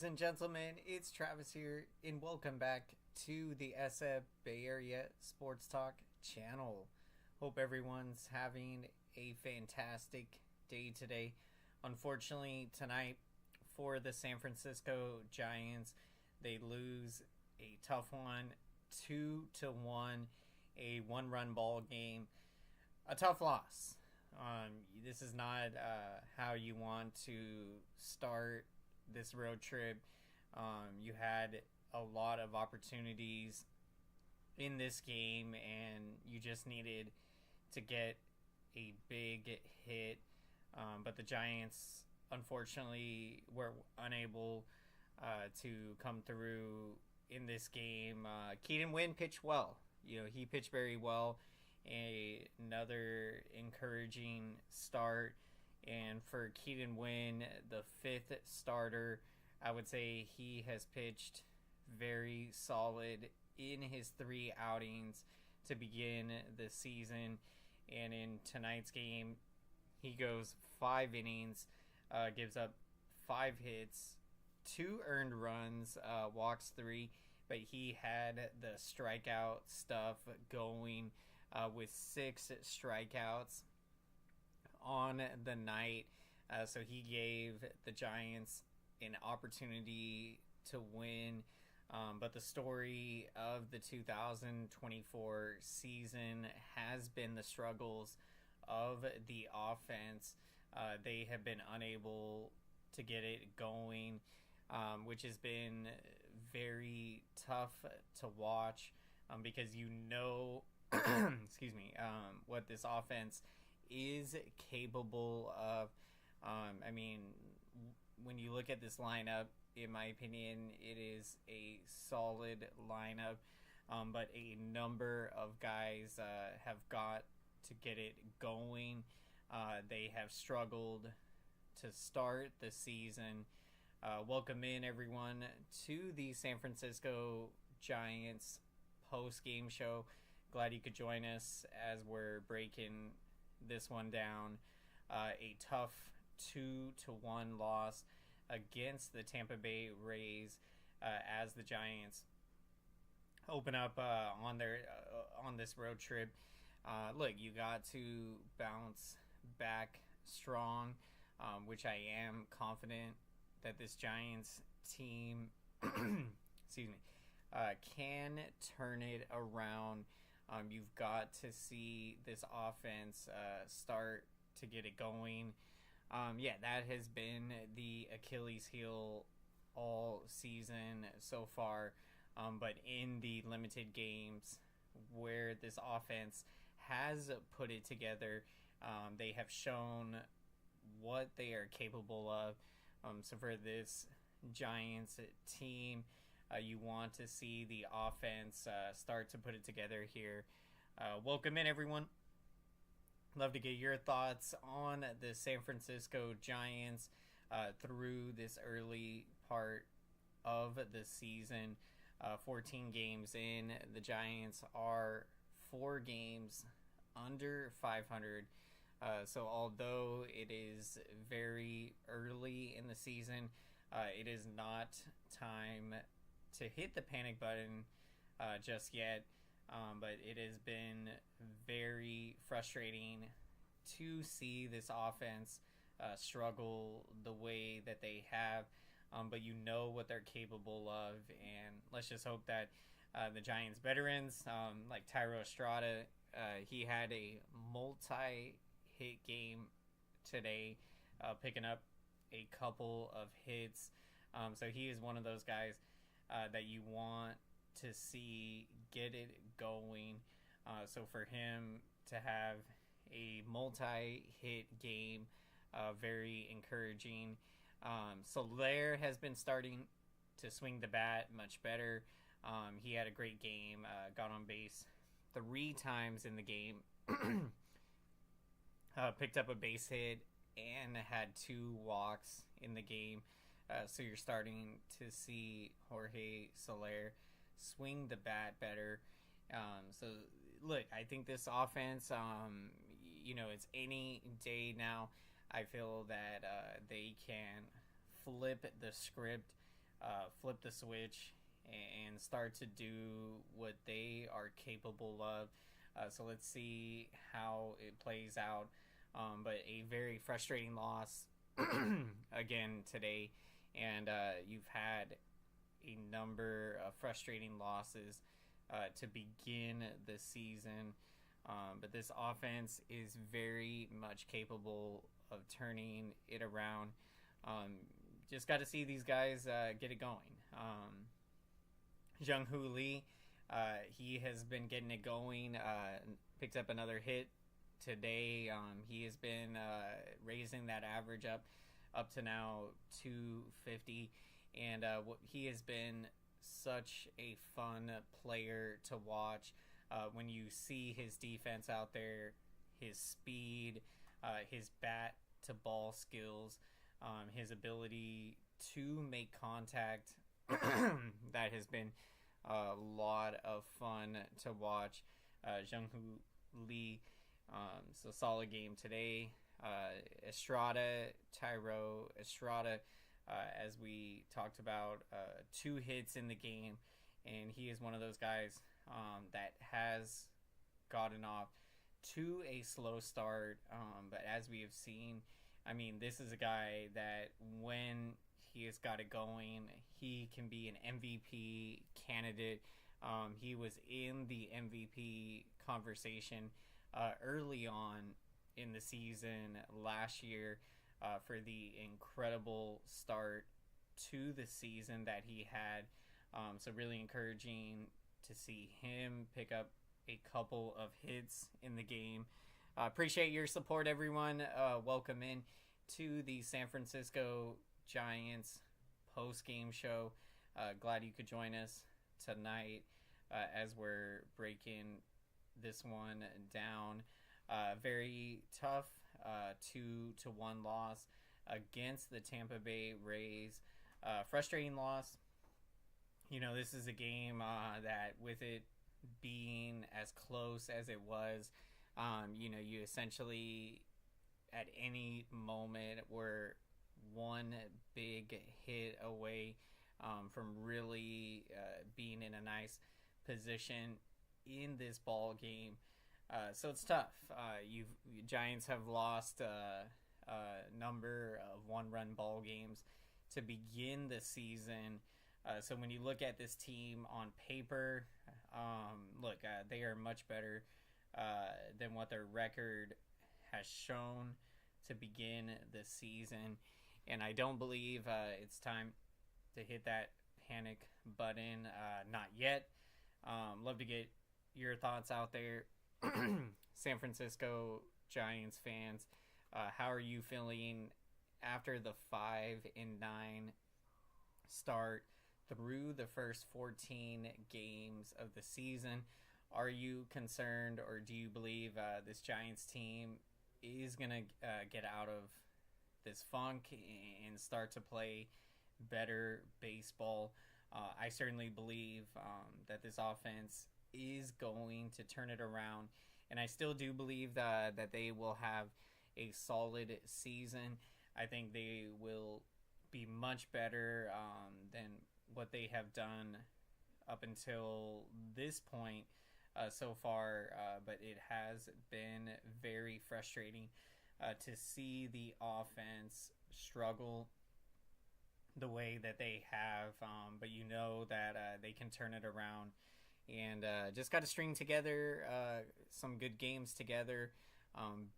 Ladies and gentlemen, it's Travis here, and welcome back to the SF Bay Area Sports Talk channel. Hope everyone's having a fantastic day today. Unfortunately, tonight for the San Francisco Giants, they lose a tough one, 2-1, a one-run ball game. A tough loss. This is not how you want to start this road trip. You had a lot of opportunities in this game, and you just needed to get a big hit. But the Giants, unfortunately, were unable to come through in this game. Keaton Wynn pitched well. He pitched very well. Another encouraging start. And for Keaton Wynn, the fifth starter, I would say he has pitched very solid in his 3 outings to begin the season. And in tonight's game, he goes 5 innings, gives up 5 hits, 2 earned runs, walks 3, but he had the strikeout stuff going with 6 strikeouts on the night. So he gave the Giants an opportunity to win. But the story of the 2024 season has been the struggles of the offense. They have been unable to get it going, which has been very tough to watch because excuse me, what this offense is capable of. When you look at this lineup, in my opinion, it is a solid lineup, but a number of guys have got to get it going. They have struggled to start the season. Welcome in, everyone, to the San Francisco Giants post-game show. Glad you could join us as we're breaking this one down. A tough 2-1 loss against the Tampa Bay Rays as the Giants open up on this road trip. Look, you got to bounce back strong, which I am confident that this Giants team excuse me, can turn it around. You've got to see this offense start to get it going. That has been the Achilles heel all season so far. But in the limited games where this offense has put it together, they have shown what they are capable of. So for this Giants team, you want to see the offense start to put it together here. Welcome in, everyone. Love to get your thoughts on the San Francisco Giants through this early part of the season. 14 games in, the Giants are 4 games under 500. So although it is very early in the season, it is not time to hit the panic button just yet. But it has been very frustrating to see this offense struggle the way that they have. But you know what they're capable of, and let's just hope that the Giants veterans, like Tyro Estrada, he had a multi-hit game today, picking up a couple of hits. So he is one of those guys that you want to see get it going. So for him to have a multi-hit game, very encouraging. Soler has been starting to swing the bat much better. He had a great game, got on base 3 times in the game, picked up a base hit, and had 2 walks in the game. So you're starting to see Jorge Soler swing the bat better. So look, I think this offense, it's any day now. I feel that they can flip the script flip the switch and start to do what they are capable of. So let's see how it plays out. But a very frustrating loss again today, and you've had a number of frustrating losses to begin the season. But this offense is very much capable of turning it around. Just got to see these guys get it going. Jung-Hoo Lee, he has been getting it going. Picked up another hit today. He has been raising that average up to now 250, and he has been such a fun player to watch. When you see his defense out there, his speed, his bat to ball skills, his ability to make contact, that has been a lot of fun to watch. Jung-Hoo Lee, so solid game today. Tyro Estrada, as we talked about, 2 hits in the game, and he is one of those guys that has gotten off to a slow start, but as we have seen, I mean, this is a guy that when he has got it going, he can be an MVP candidate. He was in the MVP conversation early on in the season last year for the incredible start to the season that he had. So really encouraging to see him pick up a couple of hits in the game. Appreciate your support, everyone. Welcome in to the San Francisco Giants post-game show. Glad you could join us tonight as we're breaking this one down. Very tough 2-1 loss against the Tampa Bay Rays. Frustrating loss. You know, this is a game that, with it being as close as it was, you know, you essentially at any moment were one big hit away from really being in a nice position in this ball game. So it's tough. Giants have lost a number of one-run ball games to begin the season. So when you look at this team on paper, they are much better than what their record has shown to begin the season. And I don't believe it's time to hit that panic button. Not yet. Love to get your thoughts out there. San Francisco Giants fans, how are you feeling after the 5-9 start through the first 14 games of the season? Are you concerned, or do you believe this Giants team is going to get out of this funk and start to play better baseball? I certainly believe that this offense is going to turn it around, and I still do believe that they will have a solid season. I think they will be much better than what they have done up until this point so far, but it has been very frustrating to see the offense struggle the way that they have, but you know that they can turn it around, and just got to string together some good games together,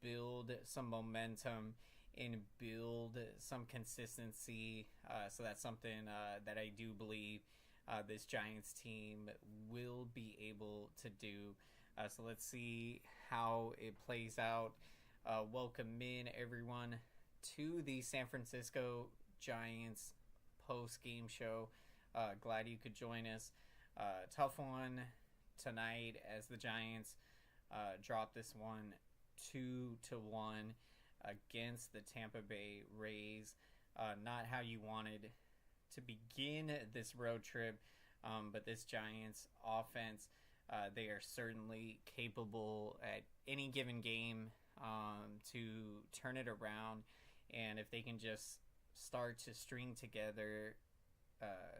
build some momentum, and build some consistency. So that's something that I do believe this Giants team will be able to do. So let's see how it plays out. Welcome in, everyone, to the San Francisco Giants post-game show. Glad you could join us. Tough one tonight as the Giants drop this one 2-1 against the Tampa Bay Rays. Not how you wanted to begin this road trip, but this Giants offense, they are certainly capable at any given game to turn it around, and if they can just start to string together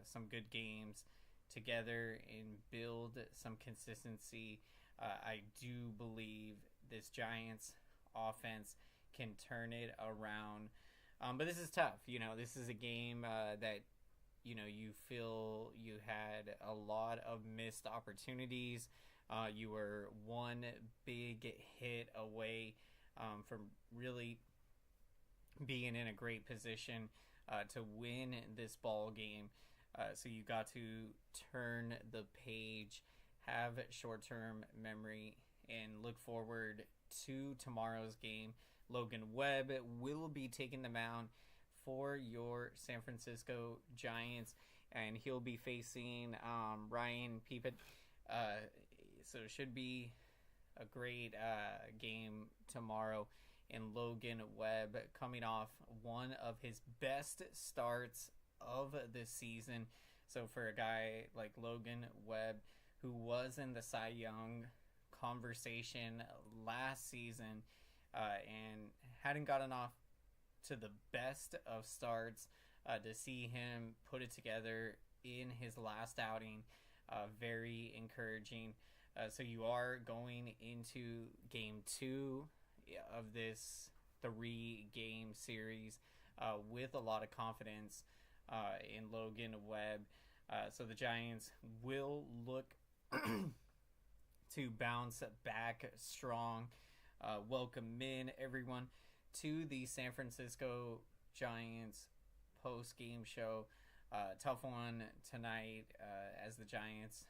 some good games together and build some consistency. I do believe this Giants offense can turn it around. But this is tough. This is a game that you feel you had a lot of missed opportunities. You were one big hit away from really being in a great position to win this ball game. So you got to turn the page, have short-term memory, and look forward to tomorrow's game. Logan Webb will be taking the mound for your San Francisco Giants, and he'll be facing Ryan Pepiot. So it should be a great game tomorrow. And Logan Webb coming off one of his best starts of the season. So for a guy like Logan Webb, who was in the Cy Young conversation last season and hadn't gotten off to the best of starts, to see him put it together in his last outing, very encouraging. So you are going into game 2 of this 3-game series with a lot of confidence in Logan Webb. So the Giants will look to bounce back strong. Welcome in, everyone, to the San Francisco Giants post-game show. Tough one tonight as the Giants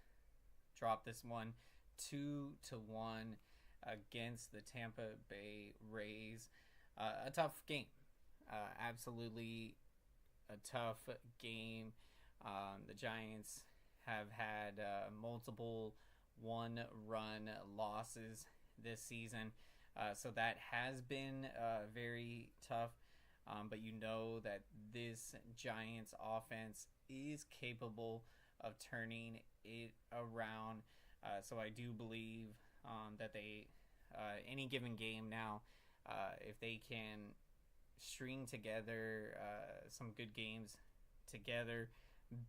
drop this one 2-1 against the Tampa Bay Rays. A tough game. Absolutely a tough game. The Giants have had multiple one-run losses this season. So that has been very tough. But you know that this Giants offense is capable of turning it around. So I do believe that they, any given game now, if they can string together some good games together,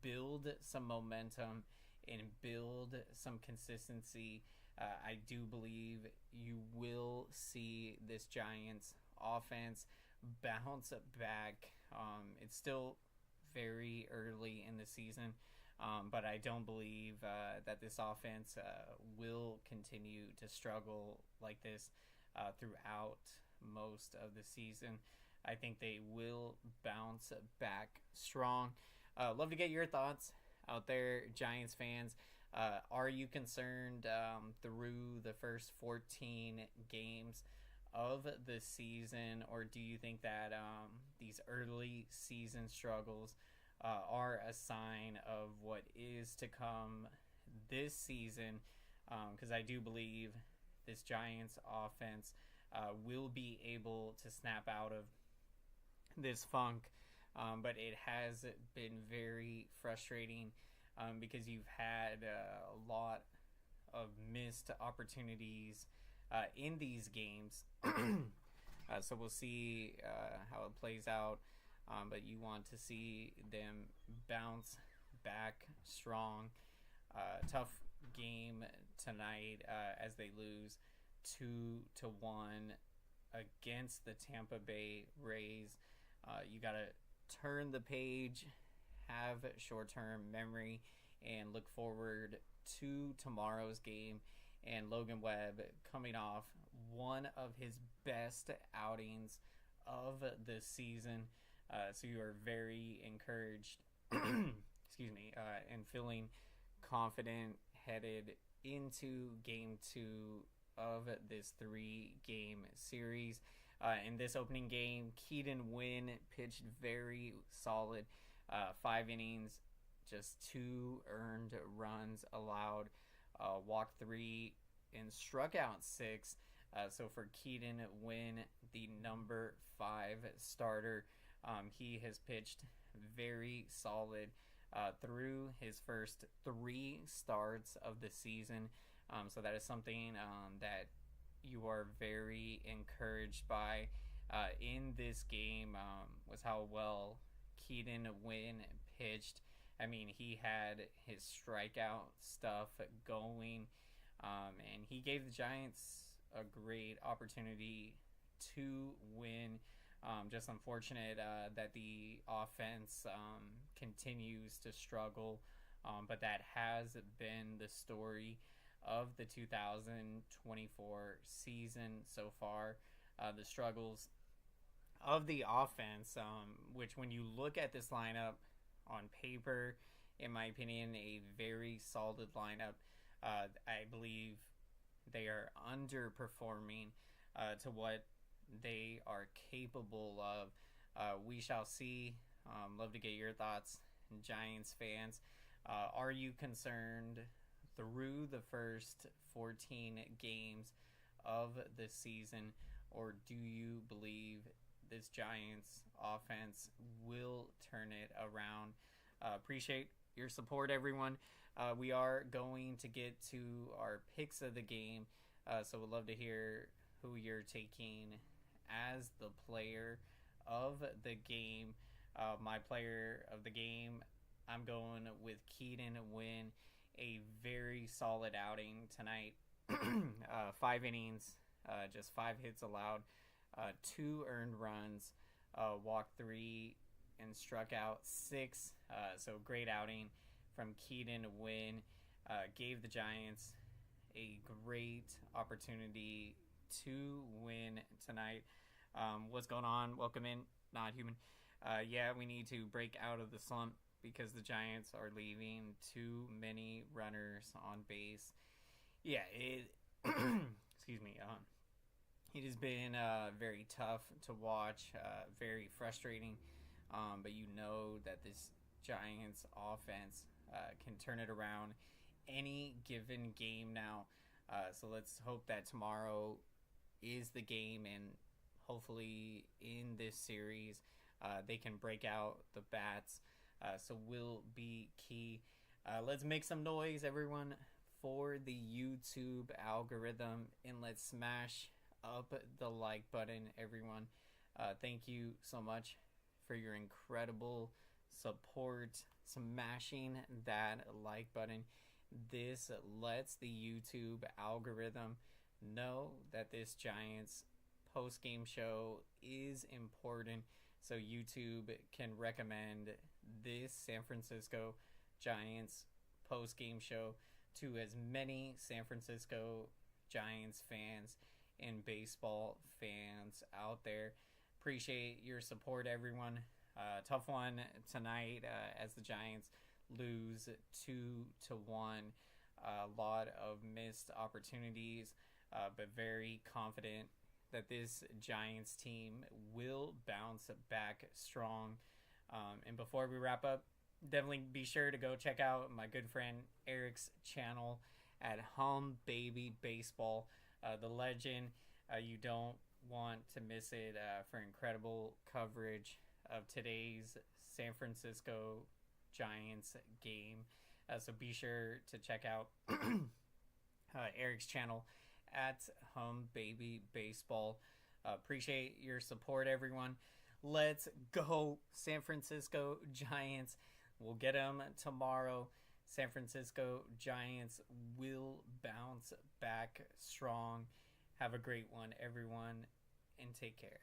build some momentum, and build some consistency, I do believe you will see this Giants offense bounce back. It's still very early in the season, but I don't believe that this offense will continue to struggle like this throughout most of the season. I think they will bounce back strong. Love to get your thoughts out there, Giants fans. Are you concerned through the first 14 games of the season, or do you think that these early season struggles are a sign of what is to come this season? Because I do believe this Giants offense will be able to snap out of this funk, but it has been very frustrating because you've had a lot of missed opportunities in these games. So we'll see how it plays out, but you want to see them bounce back strong. Tough game tonight as they lose 2-1 against the Tampa Bay Rays. You got to turn the page, have short-term memory, and look forward to tomorrow's game. And Logan Webb coming off one of his best outings of the season. So you are very encouraged, and feeling confident headed into game 2 of this 3-game series. In this opening game, Keaton Wynn pitched very solid. 5 innings, just 2 earned runs allowed, walked 3, and struck out 6. So for Keaton Wynn, the number 5 starter, he has pitched very solid through his first 3 starts of the season. So that is something that you are very encouraged by in this game, was how well Keaton Wynn pitched. I mean, he had his strikeout stuff going, and he gave the Giants a great opportunity to win. Just unfortunate that the offense continues to struggle, but that has been the story of the 2024 season so far. The struggles of the offense, which when you look at this lineup on paper, in my opinion, a very solid lineup. I believe they are underperforming to what they are capable of. We shall see. Love to get your thoughts, Giants fans. Are you concerned through the first 14 games of the season, or do you believe this Giants offense will turn it around? Appreciate your support, everyone. We are going to get to our picks of the game, so we'd love to hear who you're taking as the player of the game. My player of the game, I'm going with Keaton Wynn. A very solid outing tonight. 5 innings, just 5 hits allowed, 2 earned runs, walked 3, and struck out 6. So great outing from Keaton Wynn. Gave the Giants a great opportunity to win tonight. What's going on? Welcome in, Not Human. Yeah, we need to break out of the slump because the Giants are leaving too many runners on base. Yeah, excuse me. It has been very tough to watch, very frustrating. But you know that this Giants offense can turn it around any given game now. So let's hope that tomorrow is the game, and hopefully in this series they can break out the bats. So will be key. Let's make some noise, everyone, for the YouTube algorithm, and let's smash up the like button, everyone. Thank you so much for your incredible support. Smashing that like button. This lets the YouTube algorithm know that this Giants post-game show is important, so YouTube can recommend this San Francisco Giants post-game show to as many San Francisco Giants fans and baseball fans out there. Appreciate your support, everyone. Tough one tonight as the Giants lose 2-1. A lot of missed opportunities, but very confident that this Giants team will bounce back strong. And before we wrap up, definitely be sure to go check out my good friend Eric's channel at Hum Baby Baseball. The legend, you don't want to miss it for incredible coverage of today's San Francisco Giants game. So be sure to check out Eric's channel at Hum Baby Baseball. Appreciate your support, everyone. Let's go, San Francisco Giants. We'll get them tomorrow. San Francisco Giants will bounce back strong. Have a great one, everyone, and take care.